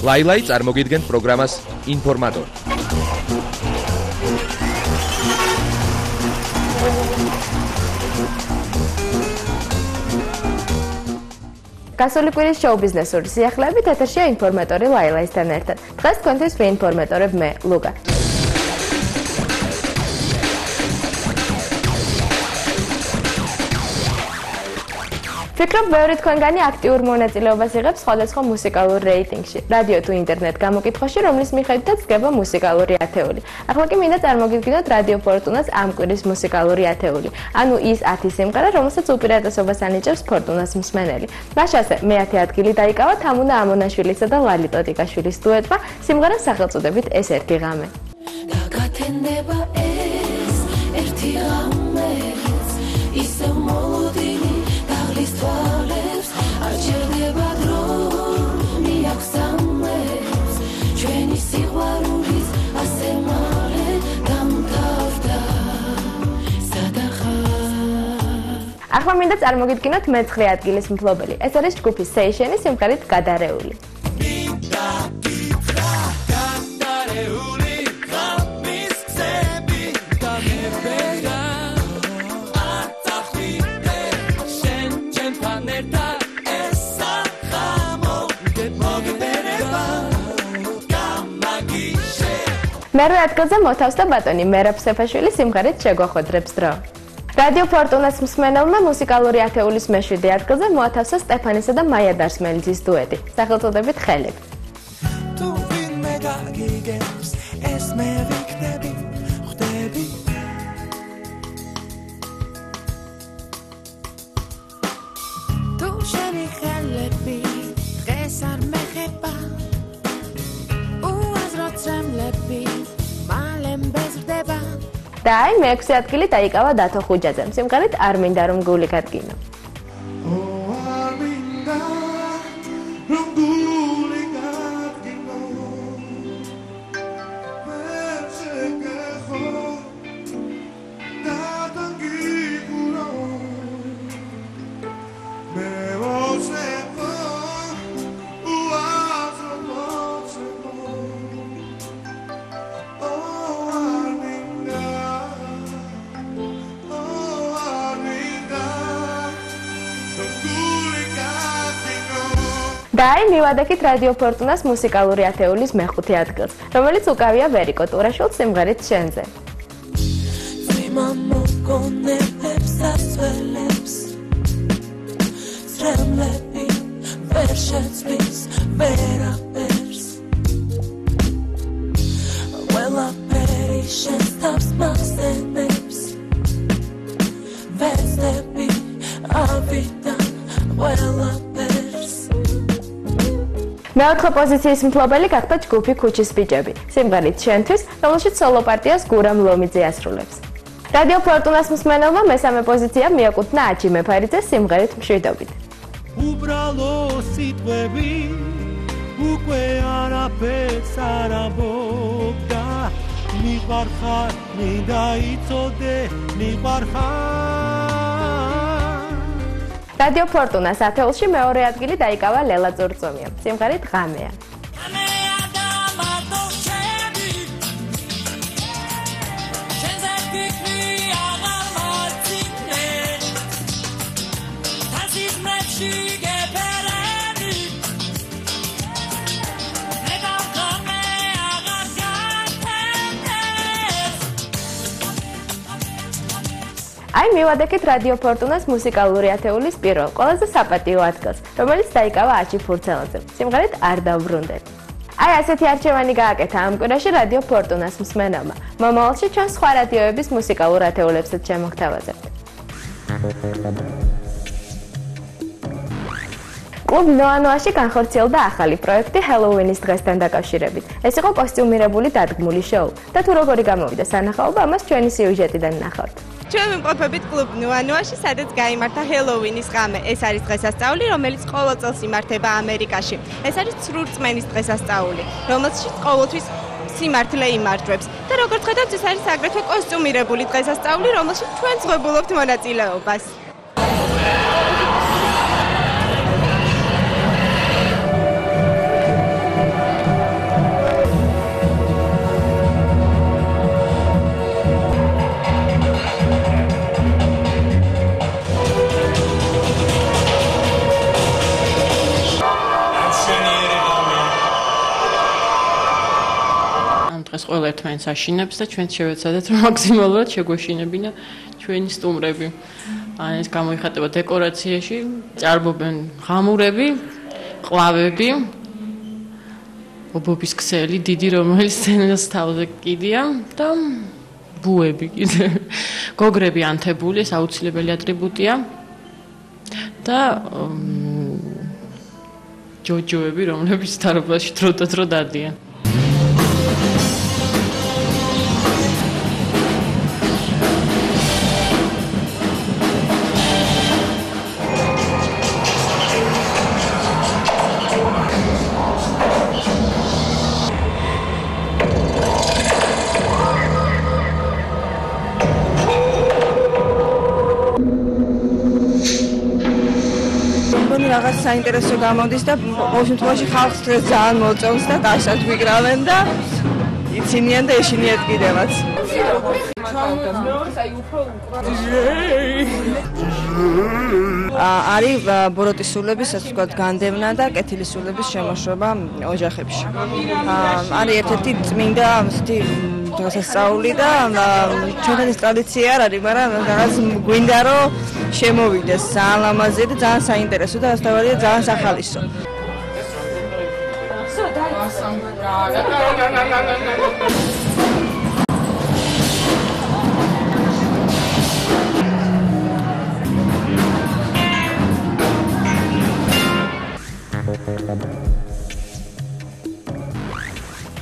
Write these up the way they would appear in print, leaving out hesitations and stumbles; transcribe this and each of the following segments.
ლაილაი წარმოგიდგენთ პროგრამას ინფორმატორი. გასული კვირის შოუ-ბიზნესური სიახლეებით ეთერშია ინფორმატორი ლაილაისთან ერთად. დღეს თქვენთვის ვინფორმატორებ მე, ლუკა. ვფიქრობ, ბევრი თქვენგანი აქტიურ მონაწილეობას იღებს სხვადასხვა მუსიკალურ რეიტინგში, რადიო თუ ინტერნეტ გამოკითხვაში, რომლის მიხედვითაც დგება მუსიკალური ათეული. ახლა კი მინდა წარმოგიდგინოთ რადიო ფორტუნას ამ კვირის მუსიკალური ათეული. ანუ ის 10 სიმღერა, რომელსაც უპირატესობას ანიჭებს ფორტუნას მსმენელი. მაშასე მე-10 ადგილი დაიკავა თამუნა ამონაშვილისა და ლალი ტოტიკაშვილის დუეტმა სიმღერას სახელწოდებით ეს ერთი ღამე. გაგათენდება ეს ერთი ღამეც ისევ მოლოდინი Stvarlers, arcerდება dro, მიაქვს ამებს, ჩვენი სიყვარულის ასე მალე დამთავრდა სადახარ. ახლა მინდა წარმოგიდგინოთ მე-9 ადგილის მფლობელი. ეს არის ჯგუფი Seychelles სიმღერით გადარეული. მერვე ადგილზე მოთავსდა ბატონი მერაბ სეფაშვილი სიმღერით შეგვახვედრებს დრო. რადიო ფორტუნას მსმენელმა მუსიკალური ათეულის მე-7 ადგილზე მოათავსა სტეფანისა და მაია დარსმელიძის დუეტი, სახელწოდებით ხელები. თუ ვინმე გაგიგებს, ეს მე ვიქნები, ხვდები. თუ შენი ხელები დღეს არ მეხება, უაზრო ცემლები და აი მე-6 ადგილი დაიკავა დათო ხუჯაძემ სიმღერით არ მინდა რომ გული გადგინო. და აი მივადექით რადიო ფორტუნას მუსიკალური ათეულის მე-5 ადგილს, რომელიც უკავია ვერიკო ტურაშვილს სიმღერით შენზე. მე-4 პოზიციის მფლობელი გახდა ჯგუფი ქუჩის ბიჭები, სიმღერით შენთვის, რომელშიც სოლო პარტიას გურამ ლომიძე ასრულებს. რადიო ფორტუნას მსმენელმა მე-3 პოზიცია მიაკუთვნა აჩი მეფარიძეს სიმღერით მშვიდობით. უბრალო სიტყვები უკვე არაფერს არ ამბობდა, მიყვარხარ, მინდა იცოდე, მიყვარხარ. რადიო ფორტუნას ათეულში მეორე ადგილი დაიკავა ლელა წურწუმიამ, სიმღერით ღამეა. აი მივადექით რადიო ფორტუნას მუსიკალური ათეულის პირველ, ყველაზე საპატიო ადგილს, რომელიც დაიკავა აჩი ფურცელაძემ, სიმღერით არ დავბრუნდეთ. აი ასეთი არჩევანი გააკეთა ამ კვირაში რადიო ფორტუნას მსმენელმა. მომავალში ჩვენ სხვა რადიოების მუსიკალურ ათეულებსაც შემოგთავაზებთ. კლუბ ნოანოაში განხორციელდა ახალი პროექტი ჰელოუინის დღესთან დაკავშირებით. ეს იყო კოსტიუმირებული დადგმული შოუ და თუ როგორი გამოვიდა სანახაობა, ამას ჩვენი სიუჟეტიდან ნახავთ. ჩვენ ვიმყოფებით კლუბ ნოანოაში, სადაც გაიმართა ჰელოუინის ღამე. ეს არის დღესასწაული, რომელიც ყოველ წელს იმართება ამერიკაში. ეს არის ცრურწმენის დღესასწაული, რომელშიც ყოველთვის სიმართლე იმარჯვებს. და როგორც ხედავთ, ეს არის აგრეთვე კოსტიუმირებული დღესასწაული, რომელშიც ჩვენ ზღვებულობთ მონაწილეობას. დღეს ყველა ერთმანეთს აშინებს და ჩვენ შევეცადეთ რომ მაქსიმალურად შეგვეშინებინა ჩვენი სტუმრები. ეს გამოიხატება დეკორაციაში, ჭარბობენ ღამურები, ყვავები, ობობის ქსელი, დიდი რომელიც სცენას თავზე კიდია და ბუები კიდე. გოგრები ანთებული, ეს აუცილებელი ატრიბუტია. და ჯოჯოები, რომლებიც თარბაში დრო დადიან. რაღაც საინტერესო გამოდის და ყოველ შემთხვევაში ხალხს დღეს ძალიან მოწონს და კაშად ვიკრავენ და იცინიან და ეშინიათ კიდევაც. არის ბოროტის სულების, ასე ვთქვათ, განდევნა და კეთილის სულების შემოშრობა ოჯახებში. არის ერთ-ერთი წმინდა ასეთი დღესასწაული და ჩვენთან ეს ტრადიცია არ არის, მაგრამ რაღაც გვინდა რომ შემოვიდეს ძალიან ლამაზია და ძალიან საინტერესო და ასთავარია ძალიან სახალისო.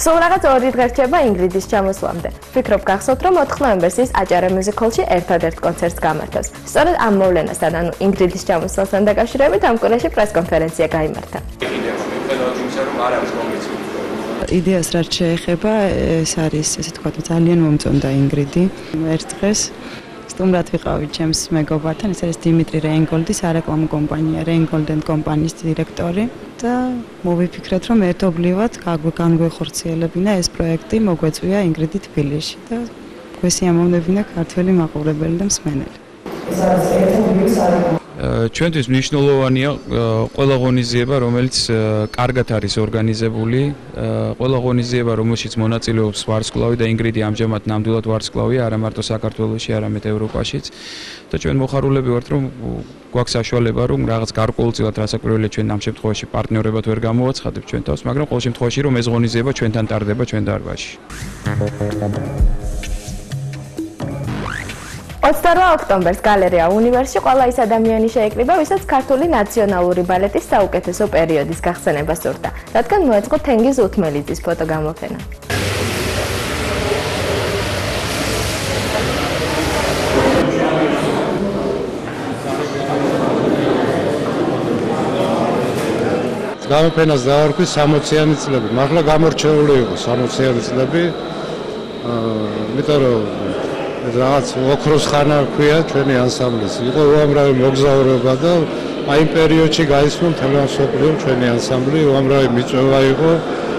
სულ რაღაც 2 დღე რჩება ინგრიდის ჩამოსვლამდე. ვფიქრობ გახსოვთ, რომ 4 ნოემბერს ის აჭარა მუსიკოლში ერთადერთ კონცერტს გამართავს. სწორედ ამ მოვლენასთან, ანუ ინგრიდის ჩამოსვლასთან დაკავშირებით ამ კვირაში პრესკონფერენცია გაიმართა. იდეას რაც შეეხება, ეს არის, ესე თქვა, ძალიან მომწონდა ინგრიდი. ერთ დღეს სტუმრად ვიყავით ჩემს მეგობართან, ეს არის დიმიტრი რეინგოლდის სარეკლამო კომპანია Reingold & Company-ის დირექტორი და მოვიფიქრეთ, რომ ერთობლივად განგვეხორციელებინა ეს პროექტი, მოგვეწვია ინგრიდი თბილისში და გვესიამოვნებინა ქართველი მაყურებელი და მსმენელი. ჩვენთვის მნიშვნელოვანია ყველა ღონისძიება, რომელიც კარგად არის ორგანიზებული, ყველა ღონისძიება, რომელშიც მონაწილეობს ვარსკვლავი და ინგრიდი ამჟამად ნამდვილად ვარსკვლავია, არა მარტო საქართველოში, არამედ ევროპაშიც. და ჩვენ მოხარულები ვართ, რომ გვაქვს საშუალება, რომ რაღაც გარკვეულწილად რასაკვირველია ჩვენ ამ შემთხვევაში პარტნიორებად ვერ გამოვაცხადებთ ჩვენ თავს, მაგრამ ყოველ შემთხვევაში რომ ეს ღონისძიება ჩვენთან ტარდება ჩვენ დარბაზში. 28 ოქტომბერს გალერეა უნივერსში ყველა ის ადამიანი შეეკრიბა, ვისაც ქართული ნაციონალური ბალეტის საუკეთესო პერიოდის გახსენება სურდა, რადგან მოეწყო თენგიზ უთმელიძის ფოტოგამოფენა. გამოფენას დავარქვი 60-იანი წლები. მართლა გამორჩეული იყო 60-იანი წლები. იმიტომ რომ რაღაც ოქროს ხანა ქვია ჩვენი ანსამბლის. იყო უამრავი მოგზაურობა და აი იმ პერიოდში გაისმა მთელი მსოფლიო ჩვენი ანსამბლი, უამრავი მიწვევა იყო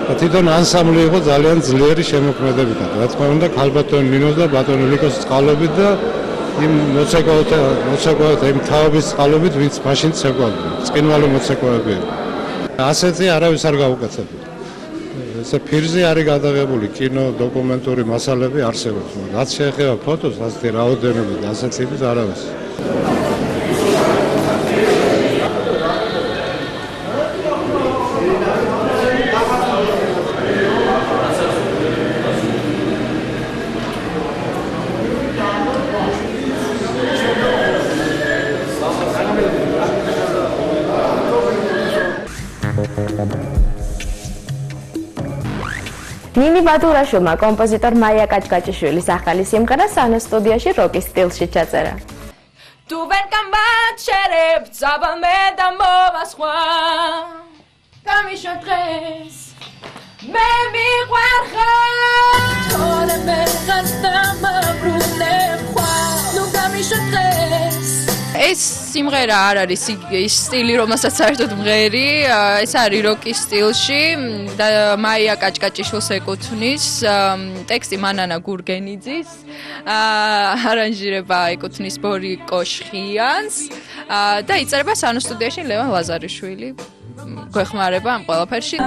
და თვითონ ანსამბლი იყო ძალიან ძლიერი შემოქმედებით. რა თქმა უნდა, ქალბატონ ნინოს და ბატონ ლიკოს წყალობით და იმ მოცეკვავეთა იმ თაობის წყალობით, ვინც მაშინ ცეკვავდა. წკინვალე მოცეკვავები. ასეთი არავის არ გაუკეთებია. ესე ფირზე არის გადაღებული კინო დოკუმენტური მასალები არსებობს, მაგრამ რაც შეეხება ფოტოს, ასეთი რაოდენობით და ასეთ ტიპის არავის. ნინი ბადურაშვილმა კომპოზიტორ მაია კაჭკაჭიშვილის ახალი სიმღერა სანოს სტუდიაში როკის სტილში ჩაწერა. Tu ven καμπάτσερებ, τσάβαμε τα μόβασχვა. Καμίσοτρες, με μιγουάρχα. Τώρα με χαστά μαυρουνεύχვა. Νου καμίσοτρες. ეს სიმღერა არ არის ის სტილი, რომელსაც საერთოდ მღერი, ეს არის როკის სტილში და მაია კაჭკაჭიშვილს ეკუთვნის, ტექსტი მანანა გურგენიძის, არანჟირება ეკუთვნის ბორიკო შხიანს და იწერება სანოს სტუდიაში ლევან ლაზარიშვილი. გვეხმარება ამ ყველაფერში.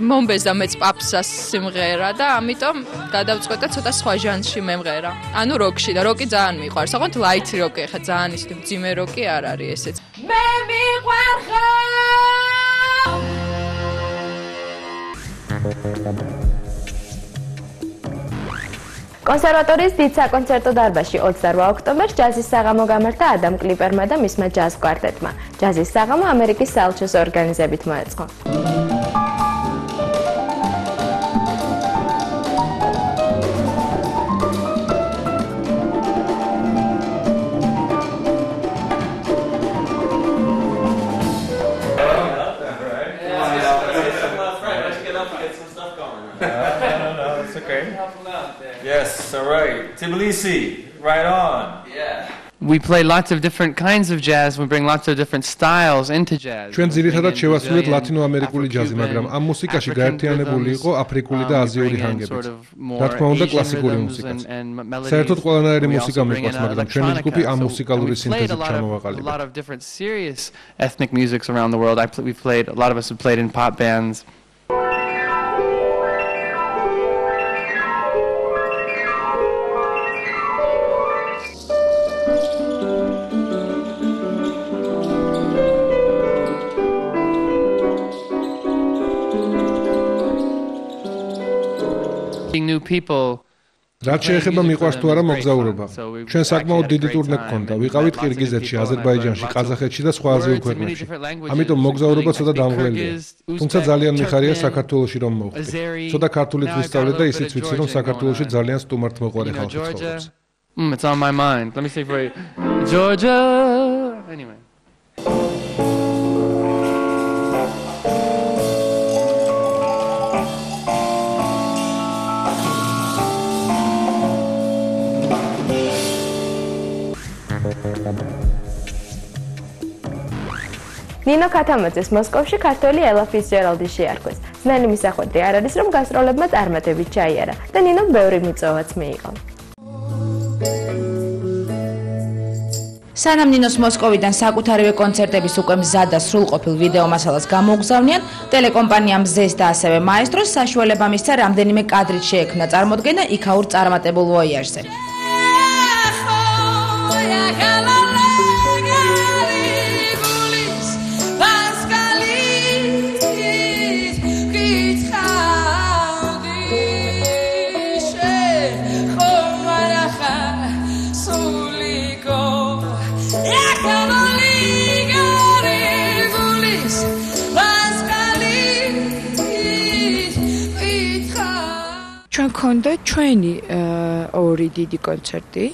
მომბეზა მეც პაპსას სიმღერა და ამიტომ გადავწყვეტა ცოტა სხვა ჟანრში მემღერა. ანუ როკში და როკი ძალიან მიყვარს. ოღონდ ლაით როკი, ხა ძალიან ისეთი მძიმე როკი არ არის ესეც. მე მიყვარხარ კონსერვატორიის დიდ საკონცერტო დარბაზში 28 ოქტომბერს ჯაზის საღამო გამართა ადამ კლიპერმა და მისმა ჯაზ კვარტეტმა. ჯაზის საღამო ამერიკის საელჩოს ორგანიზებით მოეწყო. Yes, all right. Tbilisi, right on. Yeah. We play lots of different kinds of jazz. We bring lots of different styles into jazz. ჩვენ ძირითადად შევასრულეთ ლათინოამერიკული ჯაზი, მაგრამ ამ მუსიკაში გაერთიანებული იყო აფრიკული და აზიური ჰანგებიც. რა თქმა უნდა, კლასიკური მუსიკაც. საერთოდ ყველანაირი მუსიკა მიყვარს, მაგრამ ჩვენი ჯგუფი ამ მუსიკალური სინთეზით ჩამოვაყალიბა. A lot of different serious ethnic musics around the world. We played. A lot of us have played in pop bands. New people. რაც შეეხება მიყვარს თუ არა მოგზაურობა. ჩვენ საკმაოდ დიდი ტურნე გქონდა. ვიყავით ყირგიზეთში, აზერბაიჯანში, ყაზახეთში და სხვა აზიურ ქვეყნებში. ამიტომ მოგზაურობა ცოტა დამღლელია. თუმცა ძალიან მიხარია საქართველოში რომ მოვხდი. ცოტა ქართულით ვისწავლე და ისიც ვიცი რომ საქართველოში ძალიან სტუმართმოყვარე ხალხი ცხოვრობს. It's on my mind. Let me say for you. Georgia. Anyway. ნინო ქათამაძეს მოსკოვში ქართველი ელა ფიცჯერალდი შეარქვეს. ძნელი მისახვედრი არ არის, რომ გასტროლებმა წარმატებით ჩაიარა და ნინომ ბევრი მიწოვაც მიიღო. სანამ ნინოს მოსკოვიდან საკუთარივე კონცერტების უკვე მზად და სრულყოფილ ვიდეო მასალას გამოგზავნიან, ტელეკომპანიამ მზეს და ასევე მაესტროს საშუალება მისცა რამდენიმე კადრით შეექმნა წარმოდგენა იქაურ წარმატებულ ვოიაჟზე. ჩვენ ქონდა ჩვენი ორი დიდი კონცერტი,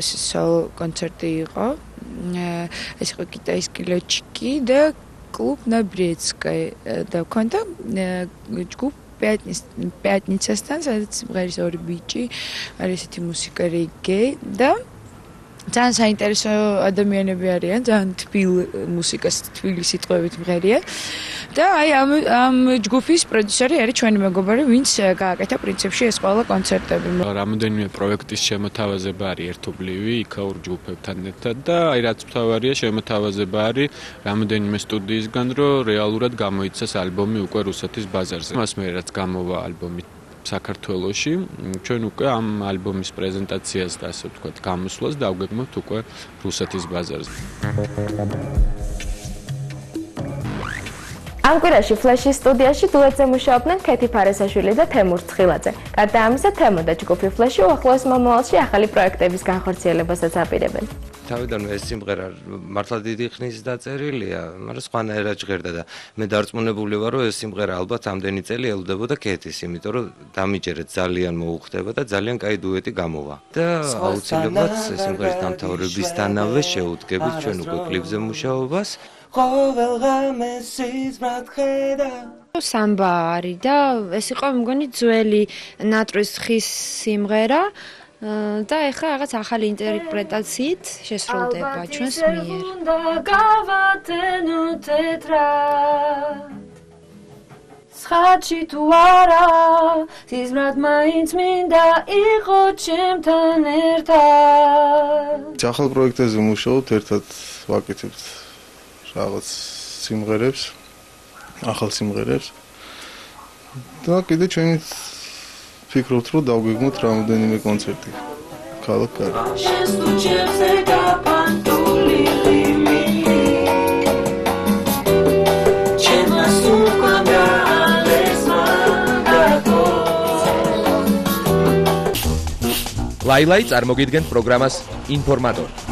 სოლო კონცერტი იყო. ეს იყო კიტაისკი ლოჩკი და კლუბ ნაბრецკая და ქონდა ჯგუფ პятницასთან, სადაც სიმღერის ორი ბიჭი, არის ესეთი მუსიკა რეგე და ძალიან საინტერესო ადამიანები არიან, ძალიან თბილ მუსიკას თბილი სიტყვებით მღერიან. და აი ამ ჯგუფის პროდიუსერი არის ჩვენი მეგობარი, ვინც გააკეთა პრინციპში ეს ყველა კონცერტები. რამოდენიმე პროექტის შემოთავაზება არის ერთობლივი იქაურ ჯგუფებთან ერთად და აი რაც მთავარია შემოთავაზება არის რამოდენიმე სტუდიისგან, რომ რეალურად გამოიცეს ალბომი უკვე რუსეთის ბაზარზე. მას მე რაც გამოვა ალბომი საქართველოში, ჩვენ უკვე ამ ალბომის პრეზენტაციას და ასე ვთქვათ, გამოსვლას დავგეგმოთ უკვე რუსეთის ბაზარზე. ამ კვირაში ფლეშის სტუდიაში დუეტზე მუშაობდნენ ქეთი ფარესაშვილი და თემურ ცხილაძე. გარდა ამისა, თემო და ჯგუფი ფლეში უახლოეს მომავალში ახალი პროექტების განხორციელებასაც აპირებენ. თავიდანვე ეს სიმღერა მართლა დიდი ხნის დაწერილია, მაგრამ სხვანაირად ჟღერდა და მე დარწმუნებული ვარ, რომ ეს სიმღერა ალბათ ამდენი წელი ელოდებოდა ქეთის, იმიტომ რომ დამიჯერეთ ძალიან მოუხდება და ძალიან კაი დუეტი გამოვა. და აუცილებლად ეს სიმღერის დამთავრებისთანავე შეუდგებით ჩვენ უკვე კლიპზე მუშაობას. ყოველ ღამეს სიზმრად ხედა სამბა არის და ეს იყო მგონი ძველი ნატრის ხის სიმღერა და ეხლა რაღაც ახალი ინტერპრეტაციით შესრულდება ჩვენს მიერ. ხაჩი თუ არა სიზმრად მაინც მინდა იყო ჩემთან ერთად ახალ პროექტებზე მუშაობთ, ერთად ვაკეთებთ რაღაც სიმღერებს, ახალ სიმღერებს. და კიდე ჩვენი ფიქრობთ, რომ დავგეგმოთ რამოდენიმე კონცერტი. ქალაქ კარგი. ლაილაი წარმოგიდგენთ პროგრამას ინფორმატორი.